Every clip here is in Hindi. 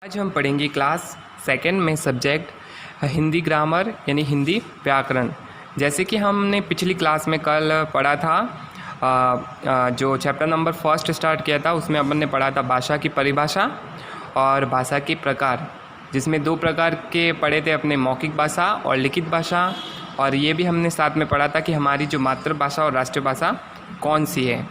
आज हम पढ़ेंगे क्लास सेकंड में सब्जेक्ट हिंदी ग्रामर यानी हिंदी व्याकरण। जैसे कि हमने पिछली क्लास में कल पढ़ा था जो चैप्टर नंबर फर्स्ट स्टार्ट किया था, उसमें अपन ने पढ़ा था भाषा की परिभाषा और भाषा के प्रकार, जिसमें दो प्रकार के पढ़े थे अपने, मौखिक भाषा और लिखित भाषा। और ये भी हमने साथ में पढ़ा था कि हमारी जो मातृभाषा और राष्ट्रभाषा कौन सी है।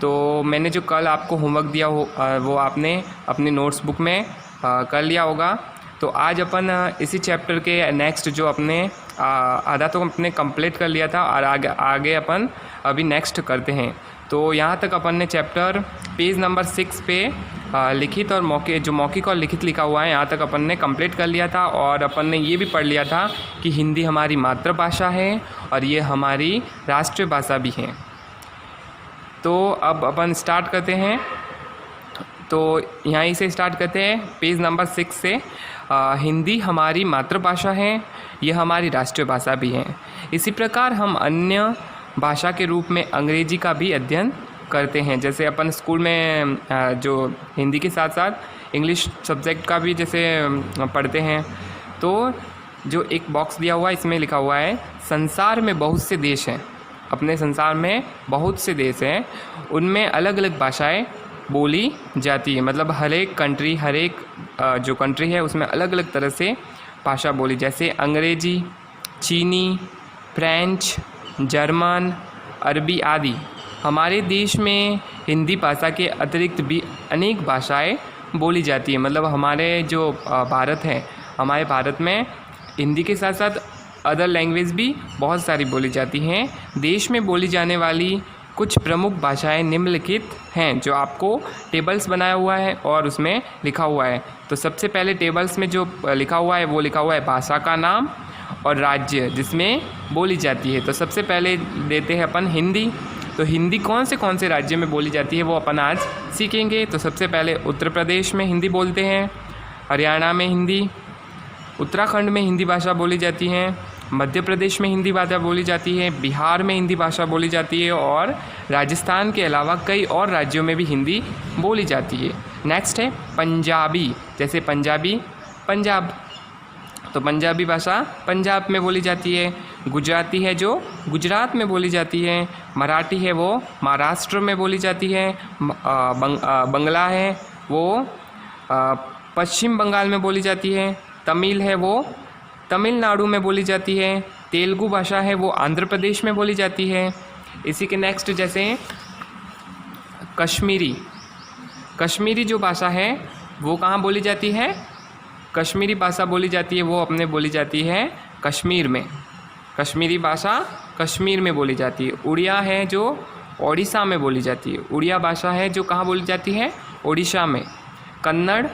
तो मैंने जो कल आपको होमवर्क दिया वो आपने अपनी नोट्स बुक में कर लिया होगा। तो आज अपन इसी चैप्टर के नेक्स्ट जो अपने आधा तो अपने कंप्लीट कर लिया था और आगे अपन अभी नेक्स्ट करते हैं। तो यहाँ तक अपन ने चैप्टर पेज नंबर 6 पे लिखित और मौखिक और लिखित लिखा हुआ है, यहाँ तक अपन ने कंप्लीट कर लिया था। और अपन ने ये भी पढ़ लिया था कि हिंदी हमारी मातृभाषा है और ये हमारी राष्ट्रभाषा भी है। तो अब अपन स्टार्ट करते हैं। तो यहीं से स्टार्ट करते हैं पेज नंबर 6 से। हिंदी हमारी मातृभाषा है, यह हमारी राष्ट्रभाषा भी है। इसी प्रकार हम अन्य भाषा के रूप में अंग्रेजी का भी अध्ययन करते हैं। जैसे अपन स्कूल में जो हिंदी के साथ साथ इंग्लिश सब्जेक्ट का भी जैसे पढ़ते हैं। तो जो एक बॉक्स दिया हुआ है, इसमें लिखा हुआ है संसार में बहुत से देश हैं। अपने संसार में बहुत से देश हैं, उनमें अलग अलग भाषाएं बोली जाती है। मतलब हर एक कंट्री, हर एक जो कंट्री है उसमें अलग अलग तरह से भाषा बोली, जैसे अंग्रेजी, चीनी, फ्रेंच, जर्मन, अरबी आदि। हमारे देश में हिंदी भाषा के अतिरिक्त भी अनेक भाषाएं बोली जाती है। मतलब हमारे जो भारत है, हमारे भारत में हिंदी के साथ साथ अदर लैंग्वेज भी बहुत सारी बोली जाती हैं। देश में बोली जाने वाली कुछ प्रमुख भाषाएं निम्नलिखित हैं, जो आपको टेबल्स बनाया हुआ है और उसमें लिखा हुआ है। तो सबसे पहले टेबल्स में जो लिखा हुआ है वो लिखा हुआ है भाषा का नाम और राज्य जिसमें बोली जाती है। तो सबसे पहले देते हैं अपन हिंदी। तो हिंदी कौन से राज्य में बोली जाती है वो अपन आज सीखेंगे। तो सबसे पहले उत्तर प्रदेश में हिंदी बोलते हैं, हरियाणा में हिंदी, उत्तराखंड में हिंदी भाषा बोली जाती है, मध्य प्रदेश में हिंदी भाषा बोली जाती है, बिहार में हिंदी भाषा बोली जाती है और राजस्थान के अलावा कई और राज्यों में भी हिंदी बोली जाती है। नेक्स्ट है पंजाबी। जैसे पंजाबी, पंजाब, तो पंजाबी भाषा पंजाब में बोली जाती है। गुजराती है जो गुजरात में बोली जाती है। मराठी है वो महाराष्ट्र में बोली जाती है। बंगला है वो पश्चिम बंगाल में बोली जाती है। तमिल है वो तमिलनाडु में बोली जाती है। तेलुगु भाषा है वो आंध्र प्रदेश में बोली जाती है। इसी के नेक्स्ट जैसे कश्मीरी। कश्मीरी जो भाषा है वो कहाँ बोली जाती है? कश्मीरी भाषा बोली जाती है वो अपने बोली जाती है कश्मीर में। कश्मीरी भाषा कश्मीर में बोली जाती है। उड़िया है जो ओडिशा में बोली जाती है। उड़िया भाषा है जो कहाँ बोली जाती है? ओडिशा में। कन्नड़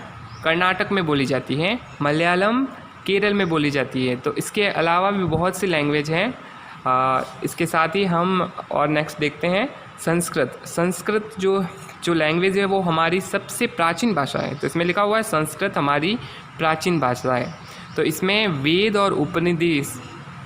कर्नाटक में बोली जाती है। मलयालम केरल में बोली जाती है। तो इसके अलावा भी बहुत सी लैंग्वेज हैं। इसके साथ ही हम और नेक्स्ट देखते हैं संस्कृत। संस्कृत जो लैंग्वेज है वो हमारी सबसे प्राचीन भाषा है। तो इसमें लिखा हुआ है संस्कृत हमारी प्राचीन भाषा है। तो इसमें वेद और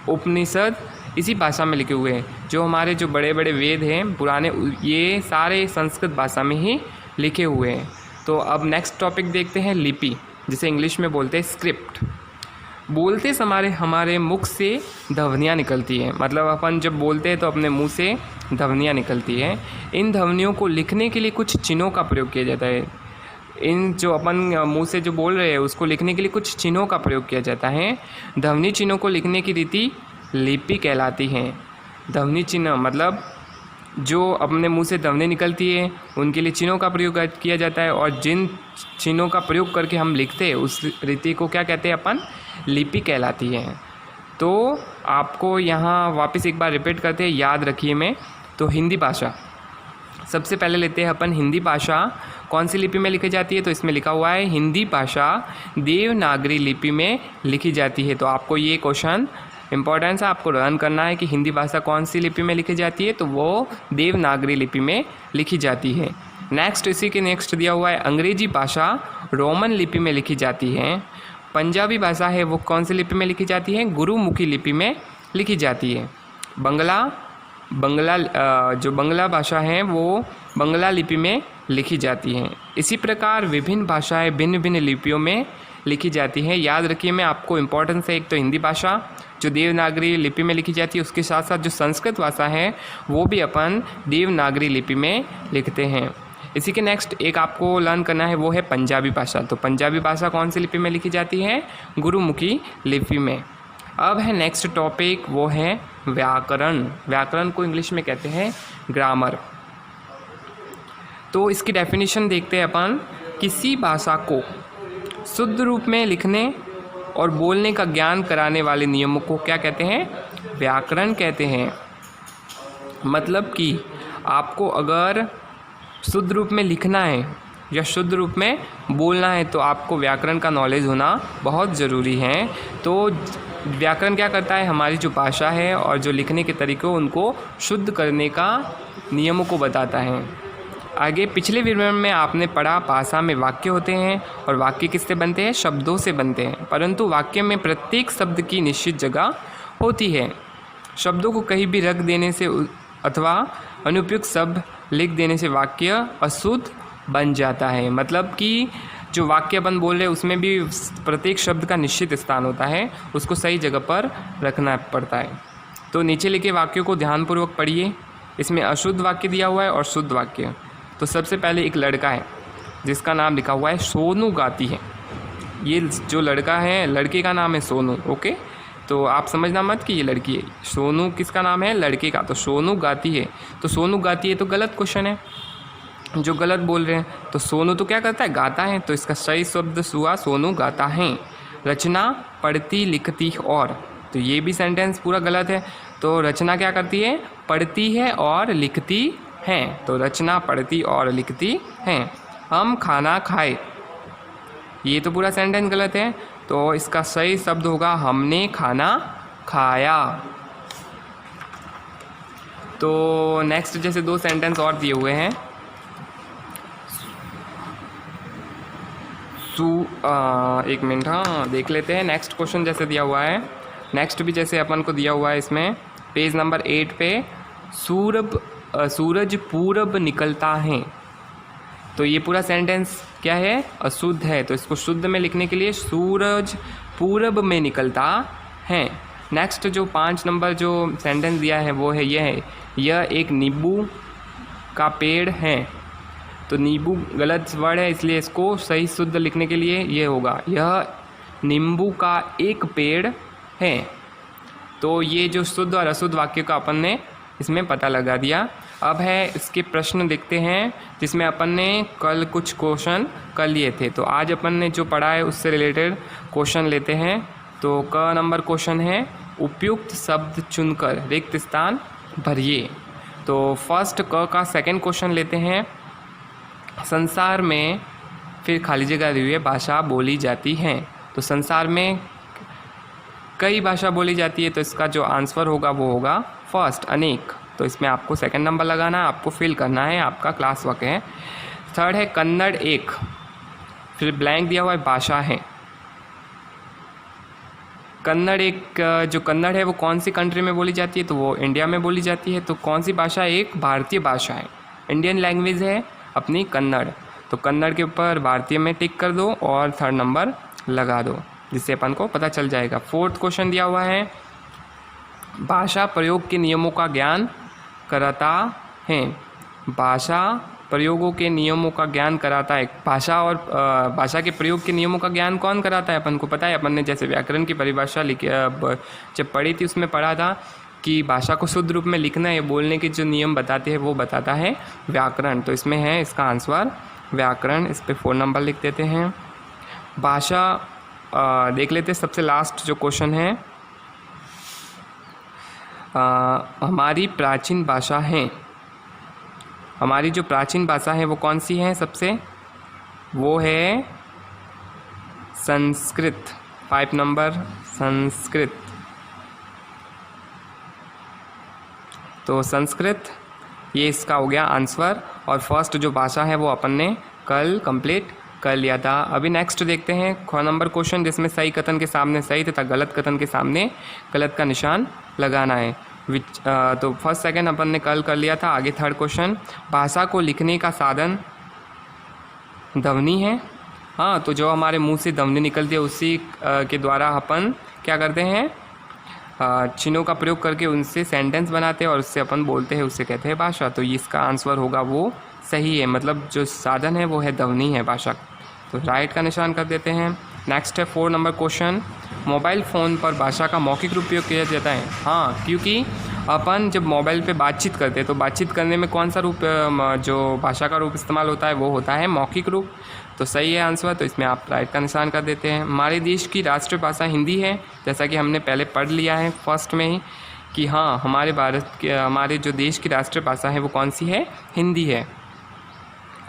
उपनिषद इसी भाषा में लिखे हुए हैं। जो हमारे जो बड़े बड़े वेद हैं पुराने, ये सारे संस्कृत भाषा में ही लिखे हुए हैं। तो अब नेक्स्ट टॉपिक देखते हैं लिपि, जिसे इंग्लिश में बोलते हैं स्क्रिप्ट। बोलते समय हमारे मुख से ध्वनियाँ निकलती हैं। मतलब अपन जब बोलते हैं तो अपने मुंह से ध्वनियाँ निकलती हैं। इन ध्वनियों को लिखने के लिए कुछ चिन्हों का प्रयोग किया जाता है। इन जो अपन मुंह से जो बोल रहे हैं उसको लिखने के लिए कुछ चिन्हों का प्रयोग किया जाता है। ध्वनि चिन्हों को लिखने की रीति लिपि कहलाती है। ध्वनि चिन्ह मतलब जो अपने मुंह से ध्वनि निकलती है उनके लिए चिन्हों का प्रयोग किया जाता है। और जिन चिन्हों का प्रयोग करके हम लिखते हैं उस रीति को क्या कहते हैं अपन? लिपि कहलाती है। तो आपको यहाँ वापस एक बार रिपीट करते हैं, याद रखिए मैं। तो हिंदी भाषा सबसे पहले लेते हैं अपन। हिंदी भाषा कौन सी लिपि में लिखी जाती है? तो इसमें लिखा हुआ है हिंदी भाषा देवनागरी लिपि में लिखी जाती है। तो आपको ये क्वेश्चन इम्पोर्टेंस है, आपको लर्न करना है कि हिंदी भाषा कौन सी लिपि में लिखी जाती है। तो वो देवनागरी लिपि में लिखी जाती है। नेक्स्ट इसी के नेक्स्ट दिया हुआ है अंग्रेजी भाषा रोमन लिपि में लिखी जाती है। पंजाबी भाषा है वो कौन सी लिपि में लिखी जाती है? गुरुमुखी लिपि में लिखी जाती है। बंगला जो बंगला भाषा है वो बंगला लिपि में लिखी जाती हैं। इसी प्रकार विभिन्न भाषाएं भिन्न भिन्न लिपियों में लिखी जाती हैं। याद रखिए, मैं आपको इम्पोर्टेंस है, एक तो हिंदी भाषा जो देवनागरी लिपि में लिखी जाती है, उसके साथ साथ जो संस्कृत भाषा है वो भी अपन देवनागरी लिपि में लिखते हैं। इसी के नेक्स्ट एक आपको लर्न करना है, वो है पंजाबी भाषा। तो पंजाबी भाषा कौन सी लिपि में लिखी जाती है? गुरुमुखी लिपि में। अब है नेक्स्ट टॉपिक, वो है व्याकरण। व्याकरण को इंग्लिश में कहते हैं ग्रामर। तो इसकी डेफिनेशन देखते हैं अपन। किसी भाषा को शुद्ध रूप में लिखने और बोलने का ज्ञान कराने वाले नियमों को क्या कहते हैं? व्याकरण कहते हैं। मतलब कि आपको अगर शुद्ध रूप में लिखना है या शुद्ध रूप में बोलना है तो आपको व्याकरण का नॉलेज होना बहुत ज़रूरी है। तो व्याकरण क्या करता है? हमारी जो भाषा है और जो लिखने के तरीके उनको शुद्ध करने का नियमों को बताता है। आगे पिछले वीडियो में आपने पढ़ा भाषा में वाक्य होते हैं और वाक्य किससे बनते हैं? शब्दों से बनते हैं। परंतु वाक्य में प्रत्येक शब्द की निश्चित जगह होती है। शब्दों को कहीं भी रख देने से अथवा अनुपयुक्त शब्द लिख देने से वाक्य अशुद्ध बन जाता है। मतलब कि जो वाक्य अपन बोल रहे हैं उसमें भी प्रत्येक शब्द का निश्चित स्थान होता है, उसको सही जगह पर रखना पड़ता है। तो नीचे लिखे वाक्यों को ध्यानपूर्वक पढ़िए। इसमें अशुद्ध वाक्य दिया हुआ है और शुद्ध वाक्य। तो सबसे पहले एक लड़का है जिसका नाम लिखा हुआ है सोनू गाती है। ये जो लड़का है, लड़के का नाम है सोनू। ओके, तो आप समझना मत कि ये लड़की है। सोनू किसका नाम है? लड़के का। तो सोनू गाती है, तो सोनू गाती है तो गलत क्वेश्चन है, जो गलत बोल रहे हैं। तो सोनू तो क्या करता है? गाता है। तो इसका सही शब्द हुआ सोनू गाता है। रचना पढ़ती लिखती और, तो ये भी सेंटेंस पूरा गलत है। तो रचना क्या करती है? पढ़ती है और लिखती हैं। तो रचना पढ़ती और लिखती हैं। हम खाना खाए, ये तो पूरा सेंटेंस गलत है। तो इसका सही शब्द होगा हमने खाना खाया। तो नेक्स्ट जैसे दो सेंटेंस और दिए हुए हैं। एक मिनट, हाँ देख लेते हैं। नेक्स्ट क्वेश्चन जैसे दिया हुआ है, नेक्स्ट भी जैसे अपन को दिया हुआ है इसमें पेज नंबर 8 पे, सूरज पूरब निकलता है। तो ये पूरा सेंटेंस क्या है? अशुद्ध है। तो इसको शुद्ध में लिखने के लिए सूरज पूरब में निकलता है। नेक्स्ट जो 5 नंबर जो सेंटेंस दिया है वो है, यह एक नींबू का पेड़ है। तो नींबू गलत वर्ड है, इसलिए इसको सही शुद्ध लिखने के लिए ये होगा, यह नींबू का एक पेड़ है। तो ये जो शुद्ध और अशुद्ध वाक्य का अपन ने इसमें पता लगा दिया। अब है इसके प्रश्न देखते हैं, जिसमें अपन ने कल कुछ क्वेश्चन कर लिए थे। तो आज अपन ने जो पढ़ा है उससे रिलेटेड क्वेश्चन लेते हैं। तो क नंबर क्वेश्चन है, उपयुक्त शब्द चुनकर रिक्त स्थान भरिए। तो फर्स्ट क का सेकंड क्वेश्चन लेते हैं। संसार में, फिर खाली जगह दी हुई है, भाषा बोली जाती है। तो संसार में कई भाषा बोली जाती है। तो इसका जो आंसर होगा वो होगा फर्स्ट, अनेक। तो इसमें आपको सेकंड नंबर लगाना है, आपको फिल करना है, आपका क्लास वर्क है। थर्ड है कन्नड़ एक, फिर ब्लैंक दिया हुआ है भाषा है। कन्नड़ एक, जो कन्नड़ है वो कौन सी कंट्री में बोली जाती है? तो वो इंडिया में बोली जाती है। तो कौन सी भाषा? एक भारतीय भाषा है, इंडियन लैंग्वेज है अपनी कन्नड़। तो कन्नड़ के ऊपर भारतीय में टिक कर दो और थर्ड नंबर लगा दो, जिससे अपन को पता चल जाएगा। फोर्थ क्वेश्चन दिया हुआ है, भाषा प्रयोग के नियमों का ज्ञान कराता है। भाषा प्रयोगों के नियमों का ज्ञान कराता है। भाषा और भाषा के प्रयोग के नियमों का ज्ञान कौन कराता है? अपन को पता है। अपन ने जैसे व्याकरण की परिभाषा जब पढ़ी थी उसमें पढ़ा था कि भाषा को शुद्ध रूप में लिखना है, बोलने के जो नियम बताते हैं वो बताता है व्याकरण। तो इसमें है इसका आंसर व्याकरण। इस पर 4 नंबर लिख देते हैं। भाषा देख लेते हैं, सबसे लास्ट जो क्वेश्चन है, हमारी प्राचीन भाषा है। हमारी जो प्राचीन भाषा है वो कौन सी है? सबसे वो है संस्कृत। 5 नंबर संस्कृत। तो संस्कृत ये इसका हो गया आंसर। और फर्स्ट जो भाषा है वो अपन ने कल कंप्लीट कर लिया था। अभी नेक्स्ट देखते हैं 6 नंबर क्वेश्चन, जिसमें सही कथन के सामने सही तथा गलत कथन के सामने गलत का निशान लगाना है। तो फर्स्ट सेकंड अपन ने कल कर लिया था। आगे थर्ड क्वेश्चन, भाषा को लिखने का साधन ध्वनि है। हाँ, तो जो हमारे मुंह से ध्वनि निकलती है उसी के द्वारा अपन क्या करते हैं, चिन्हों का प्रयोग करके उनसे सेंटेंस बनाते हैं और उससे अपन बोलते हैं, उससे कहते हैं भाषा। तो इसका आंसर होगा वो सही है, मतलब जो साधन है वो है ध्वनि है भाषा। तो राइट का निशान कर देते हैं। नेक्स्ट है 4 नंबर क्वेश्चन, मोबाइल फ़ोन पर भाषा का मौखिक रूप उपयोग किया जाता है। हाँ, क्योंकि अपन जब मोबाइल पे बातचीत करते हैं तो बातचीत करने में कौन सा रूप जो भाषा का रूप इस्तेमाल होता है वो होता है मौखिक रूप। तो सही है आंसर, तो इसमें आप राइट का निशान कर देते हैं। हमारे देश की राष्ट्रीय भाषा हिंदी है, जैसा कि हमने पहले पढ़ लिया है फर्स्ट में ही कि हाँ, हमारे भारत के हमारे जो देश की राष्ट्रीय भाषा है वो कौन सी है, हिंदी है।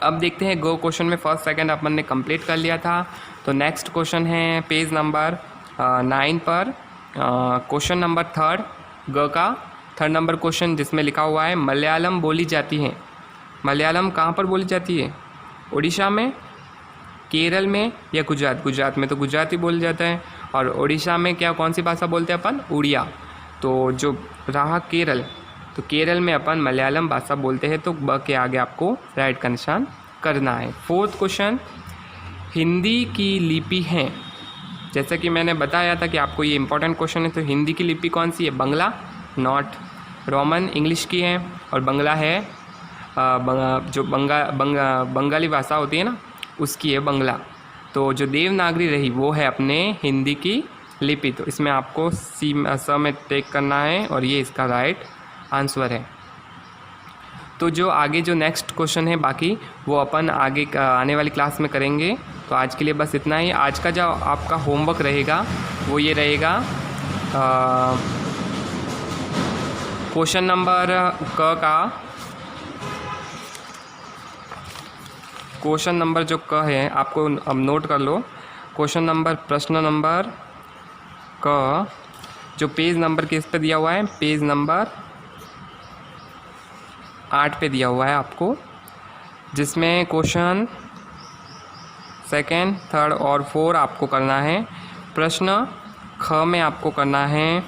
अब देखते हैं गो क्वेश्चन में फर्स्ट सेकंड अपन ने कंप्लीट कर लिया था। तो नेक्स्ट क्वेश्चन है पेज नंबर 9 पर क्वेश्चन नंबर 3 ग का 3rd नंबर क्वेश्चन, जिसमें लिखा हुआ है मलयालम बोली जाती है। मलयालम कहाँ पर बोली जाती है, उड़ीसा में, केरल में या गुजरात? गुजरात में तो गुजराती बोल जाता है, और उड़ीसा में क्या कौन सी भाषा बोलते हैं अपन, उड़िया। तो जो रहा केरल, तो केरल में अपन मलयालम भाषा बोलते हैं। तो ब के आगे आपको राइट का निशान करना है। 4th क्वेश्चन, हिंदी की लिपि है, जैसा कि मैंने बताया था कि आपको ये इंपॉर्टेंट क्वेश्चन है। तो हिंदी की लिपि कौन सी है, बंगला, नॉट, रोमन इंग्लिश की है, और बंगला है जो बंगाली भाषा होती है ना उसकी है बंगला। तो जो देवनागरी रही वो है अपने हिंदी की लिपि। तो इसमें आपको स में टेक करना है और ये इसका राइट आंसर है। तो जो आगे जो नेक्स्ट क्वेश्चन है बाकी वो अपन आगे आने वाली क्लास में करेंगे। तो आज के लिए बस इतना ही। आज का जो आपका होमवर्क रहेगा वो ये रहेगा, क्वेश्चन नंबर क का क्वेश्चन नंबर जो क है आपको अब नोट कर लो। क्वेश्चन नंबर प्रश्न नंबर क जो पेज नंबर किस पे दिया हुआ है, पेज नंबर 8 पे दिया हुआ है आपको, जिसमें क्वेश्चन 2nd, 3rd और 4 आपको करना है। प्रश्न ख में आपको करना है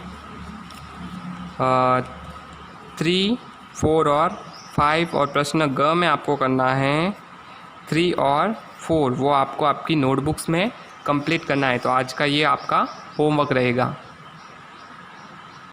3, 4 और 5, और प्रश्न ग में आपको करना है 3 और 4। वो आपको आपकी नोटबुक्स में कंप्लीट करना है। तो आज का ये आपका होमवर्क रहेगा।